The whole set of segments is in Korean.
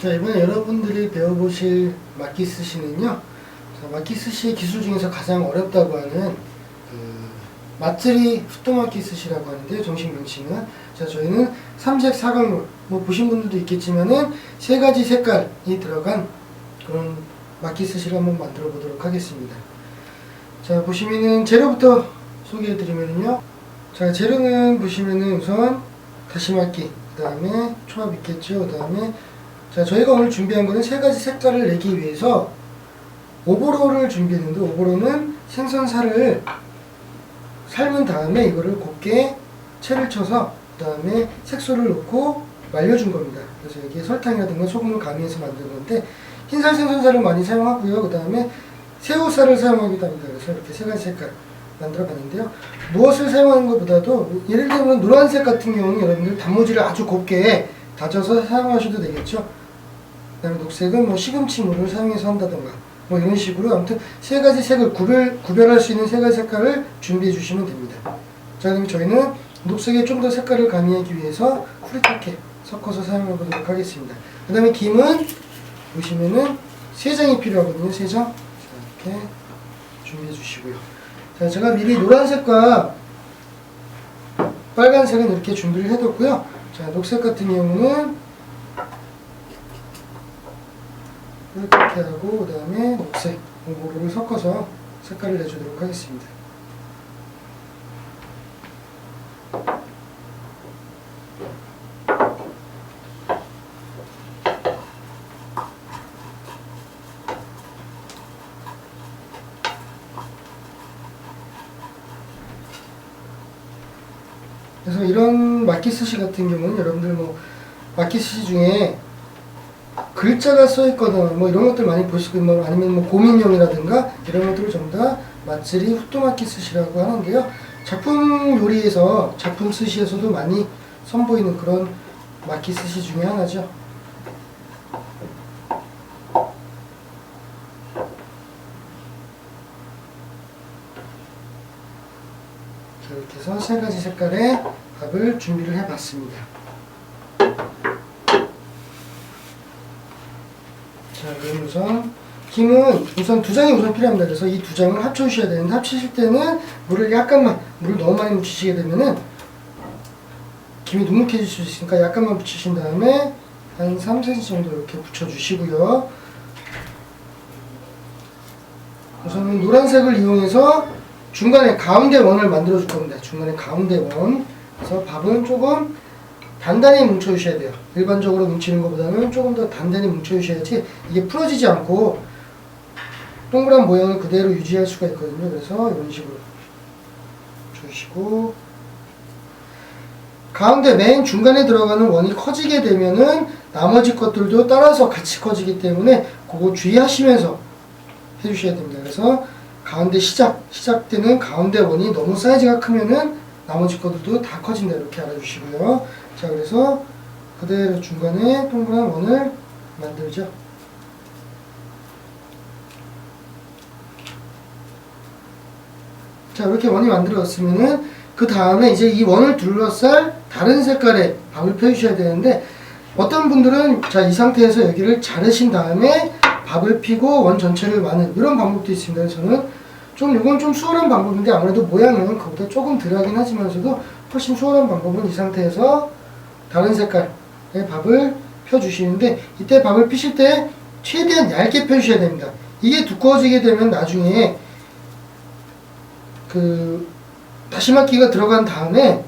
자, 이번에 여러분들이 배워보실 마키스시는요, 마키스시의 기술 중에서 가장 어렵다고 하는 마츠리 후토마키스시라고 하는데요, 정식 명칭은. 자, 저희는 삼색 사각물, 뭐 보신 분들도 있겠지만은 세 가지 색깔이 들어간 그런 마키스시를 한번 만들어 보도록 하겠습니다. 자, 보시면은 재료부터 소개해 드리면요, 자, 재료는 보시면은 우선 다시마키, 그 다음에 초합 있겠죠. 그 다음에 자, 저희가 오늘 준비한 거는 세 가지 색깔을 내기 위해서 오보로를 준비했는데, 오보로는 생선살을 삶은 다음에 이거를 곱게 채를 쳐서 그 다음에 색소를 넣고 말려준 겁니다. 그래서 여기에 설탕이라든가 소금을 가미해서 만든 건데, 흰살 생선살을 많이 사용하고요. 그 다음에 새우살을 사용하기도 합니다. 그래서 이렇게 세 가지 색깔 만들어 봤는데요. 무엇을 사용하는 것보다도, 예를 들면 노란색 같은 경우는 여러분들 단무지를 아주 곱게 다져서 사용하셔도 되겠죠. 그 다음에 녹색은 뭐 시금치 물을 사용해서 한다던가 뭐 이런 식으로 아무튼 세 가지 색을 구별할 수 있는 세 가지 색깔을 준비해 주시면 됩니다. 자, 그럼 저희는 녹색에 좀 더 색깔을 가미하기 위해서 후리타케 섞어서 사용해 보도록 하겠습니다. 그 다음에 김은 보시면은 3장이 필요하거든요. 3장. 자, 이렇게 준비해 주시고요. 자, 제가 미리 노란색과 빨간색은 이렇게 준비를 해뒀고요. 자, 녹색 같은 경우는 이렇게 하고, 그 다음에 녹색, 오보로를 섞어서 색깔을 내주도록 하겠습니다. 그래서 이런 마키스시 같은 경우는 여러분들 뭐 마키스시 중에 글자가 써있거나 뭐 이런 것들 많이 보시고, 뭐 아니면 뭐 고민형이라든가 이런 것들을 전부 다 마츠리 후토마키스시라고 하는데요. 작품 요리에서, 작품 스시에서도 많이 선보이는 그런 마키스시 중에 하나죠. 자, 이렇게 해서 세 가지 색깔의 밥을 준비를 해봤습니다. 자, 그럼 우선 김은 우선 2장이 우선 필요합니다. 그래서 이 2장을 합쳐주셔야 되는데, 합치실 때는 물을 약간만, 물을 너무 많이 묻히시게 되면은 김이 눅눅해질 수 있으니까 약간만 묻히신 다음에 한 3cm 정도 이렇게 붙여주시고요. 우선은 노란색을 이용해서 중간에 가운데 원을 만들어 줄 겁니다. 중간에 가운데 원. 그래서 밥은 조금 단단히 뭉쳐주셔야 돼요. 일반적으로 뭉치는 것보다는 조금 더 단단히 뭉쳐주셔야지 이게 풀어지지 않고 동그란 모양을 그대로 유지할 수가 있거든요. 그래서 이런 식으로 뭉쳐주시고, 가운데 맨 중간에 들어가는 원이 커지게 되면은 나머지 것들도 따라서 같이 커지기 때문에 그거 주의하시면서 해주셔야 됩니다. 그래서 가운데 시작되는 가운데 원이 너무 사이즈가 크면은 나머지 것들도 다 커진다, 이렇게 알아주시고요. 자, 그래서 그대로 중간에 동그란 원을 만들죠. 자, 이렇게 원이 만들어졌으면은 그 다음에 이제 이 원을 둘러쌀 다른 색깔의 밥을 펴주셔야 되는데, 어떤 분들은 자, 이 상태에서 여기를 자르신 다음에 밥을 피고 원 전체를 마는 이런 방법도 있습니다. 저는 이건 좀 수월한 방법인데, 아무래도 모양은 그보다 조금 덜하긴 하지만서도 훨씬 수월한 방법은 이 상태에서 다른 색깔의 밥을 펴주시는데, 이때 밥을 피실 때 최대한 얇게 펴주셔야 됩니다. 이게 두꺼워지게 되면 나중에 다시마키가 들어간 다음에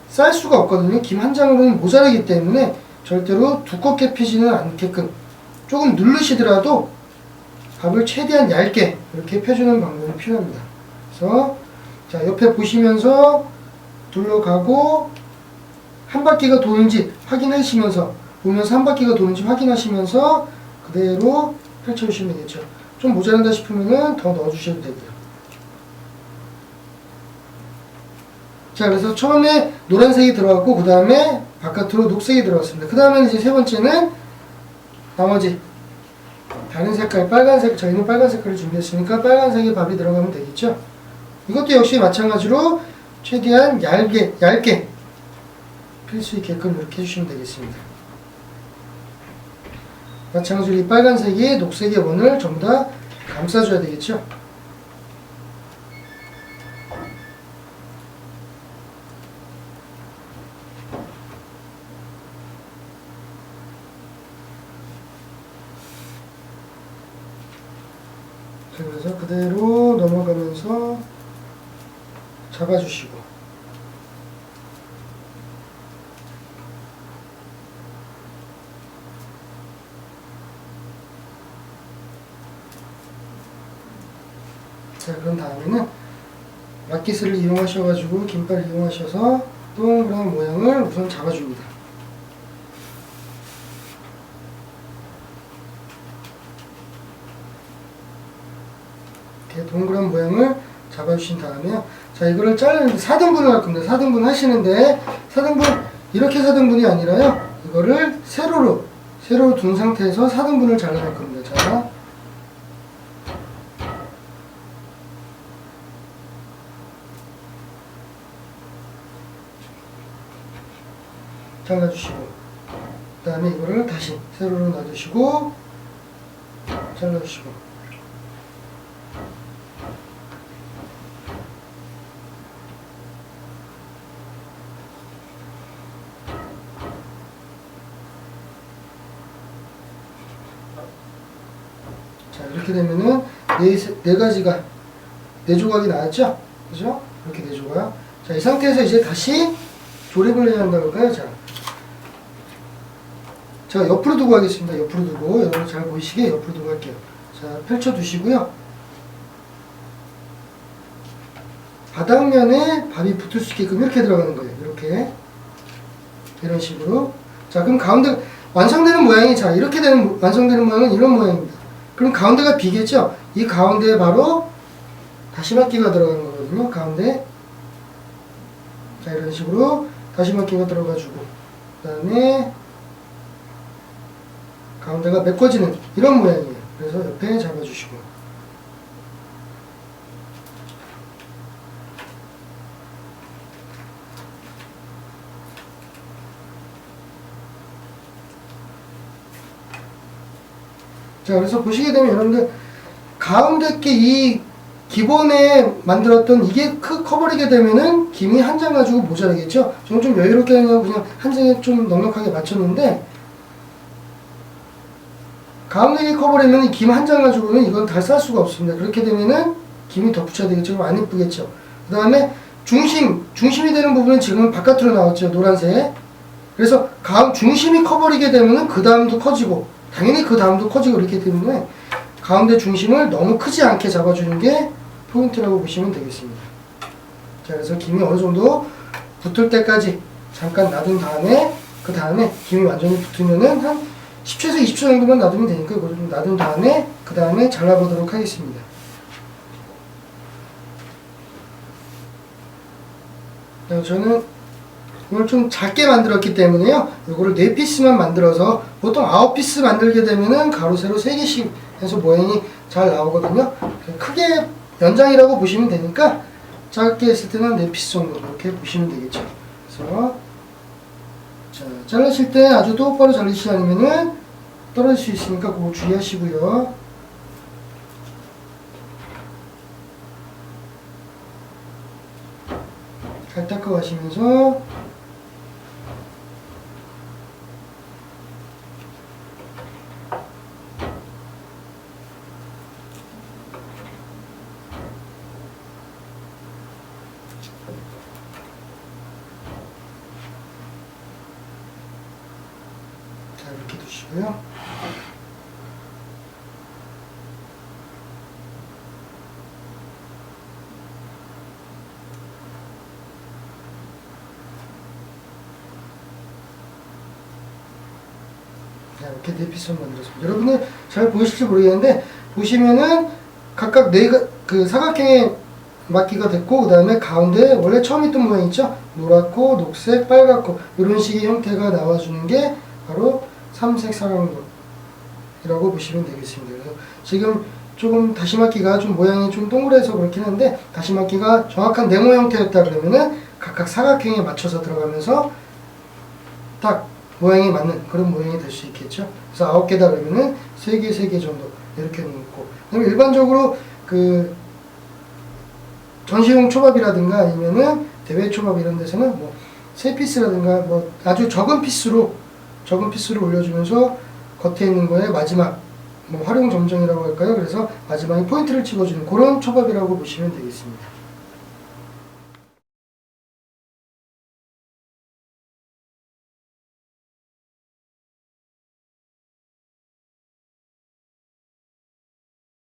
쌀 수가 없거든요. 김 한 장으로는 모자라기 때문에 절대로 두껍게 피지는 않게끔 조금 누르시더라도 밥을 최대한 얇게 이렇게 펴주는 방법이 필요합니다. 그래서 자, 옆에 보시면서 둘러가고 한 바퀴가 도는지 확인하시면서, 보면서 한 바퀴가 도는지 확인하시면서 그대로 펼쳐주시면 되겠죠. 좀 모자란다 싶으면은 더 넣어주셔도 되고요. 자, 그래서 처음에 노란색이 들어갔고, 그 다음에 바깥으로 녹색이 들어갔습니다. 그 다음에 이제 세 번째는 나머지 다른 색깔, 빨간색, 저희는 빨간 색깔을 준비했으니까 빨간색의 밥이 들어가면 되겠죠. 이것도 역시 마찬가지로 최대한 얇게 필 수 있게끔 이렇게 해주시면 되겠습니다. 마찬가지로 이 빨간색이 녹색의 원을 전부 다 감싸줘야 되겠죠. 그래서 그대로 넘어가면서 잡아주시고, 자, 그런 다음에는 막기스를 이용하셔가지고 긴팔을 이용하셔서 동그란 모양을 우선 잡아줍니다. 이렇게 동그란 모양을 잡아주신 다음에요. 자, 이거를 자르는데 4등분을 할 겁니다. 4등분 하시는데 4등분 이렇게 4등분이 아니라요. 이거를 세로로 둔 상태에서 4등분을 잘라낼 겁니다. 자, 잘라주시고, 그 다음에 이거를 다시 세로로 놔두시고 잘라주시고, 자, 이렇게 되면은 네 가지가, 네 조각이 나왔죠? 그죠? 이렇게 네 조각. 자, 이 상태에서 이제 다시 조립을 해야 한다고 할까요? 자, 옆으로 두고 하겠습니다. 옆으로 두고, 여러분 잘 보이시게 옆으로 두고 할게요. 자, 펼쳐 두시고요. 바닥면에 밥이 붙을 수 있게끔 이렇게 들어가는 거예요. 이렇게. 이런 식으로. 자, 그럼 가운데, 완성되는 모양이, 자, 이렇게 완성되는 모양은 이런 모양입니다. 그럼 가운데가 비겠죠? 이 가운데에 바로 다시마기가 들어가는 거거든요. 가운데. 자, 이런 식으로 다시마기가 들어가주고, 그 다음에 가운데가 메꿔지는 이런 모양이에요. 그래서 옆에 잡아주시고, 자, 그래서 보시게 되면 여러분들 가운데 게 이 기본에 만들었던 이게 커버리게 되면은 김이 한 장 가지고 모자라겠죠. 저는 좀 여유롭게 하려고 그냥 한 장에 좀 넉넉하게 맞췄는데, 가운데 커버리면 김 한 장 가지고는 이건 다 쌀 수가 없습니다. 그렇게 되면은 김이 덧붙여야 되겠죠. 그럼 안 이쁘겠죠. 그 다음에 중심이 되는 부분은 지금 바깥으로 나왔죠. 노란색. 그래서 중심이 커버리게 되면은 그 다음도 커지고, 당연히 그 다음도 커지고, 이렇기 때문에 가운데 중심을 너무 크지 않게 잡아주는 게 포인트라고 보시면 되겠습니다. 자, 그래서 김이 어느 정도 붙을 때까지 잠깐 놔둔 다음에, 그 다음에 김이 완전히 붙으면은 한 10초에서 20초 정도만 놔두면 되니까 이걸 좀 놔둔 다음에 그 다음에 잘라보도록 하겠습니다. 저는 이걸 좀 작게 만들었기 때문에요. 이거를 4피스만 만들어서, 보통 9피스 만들게 되면은 가로 세로 3개씩 해서 모양이 잘 나오거든요. 크게 연장이라고 보시면 되니까 작게 했을 때는 4피스 정도 이렇게 보시면 되겠죠. 그래서 자, 자르실 때 아주 똑바로 자르시지 않으면은 떨어질 수 있으니까 그거 주의하시고요. 잘 닦아가시면서 자, 이렇게 두시고요. 자, 이렇게 4피스를 만들었습니다. 여러분들 잘 보이실지 모르겠는데, 보시면은 각각 그 사각형의 막기가 됐고, 그 다음에 가운데 원래 처음 있던 모양 있죠? 노랗고 녹색 빨갛고 이런 식의 형태가 나와주는 게 바로 삼색 사각론이라고 보시면 되겠습니다. 그래서 지금 조금 다시마기가 좀 모양이 좀 동그래서 그렇긴 한데, 다시마기가 정확한 네모 형태였다 그러면은 각각 사각형에 맞춰서 들어가면서 딱 모양에 맞는 그런 모양이 될 수 있겠죠. 그래서 9개다 그러면은 3개, 3개 정도 이렇게 놓고, 그다음에 일반적으로 그 전시용 초밥이라든가 아니면은 대회 초밥 이런 데서는 뭐 3피스라든가 뭐 아주 적은 피스로 올려주면서 겉에 있는 거에 마지막 뭐 활용 점정이라고 할까요? 그래서 마지막에 포인트를 찍어주는 그런 초밥이라고 보시면 되겠습니다.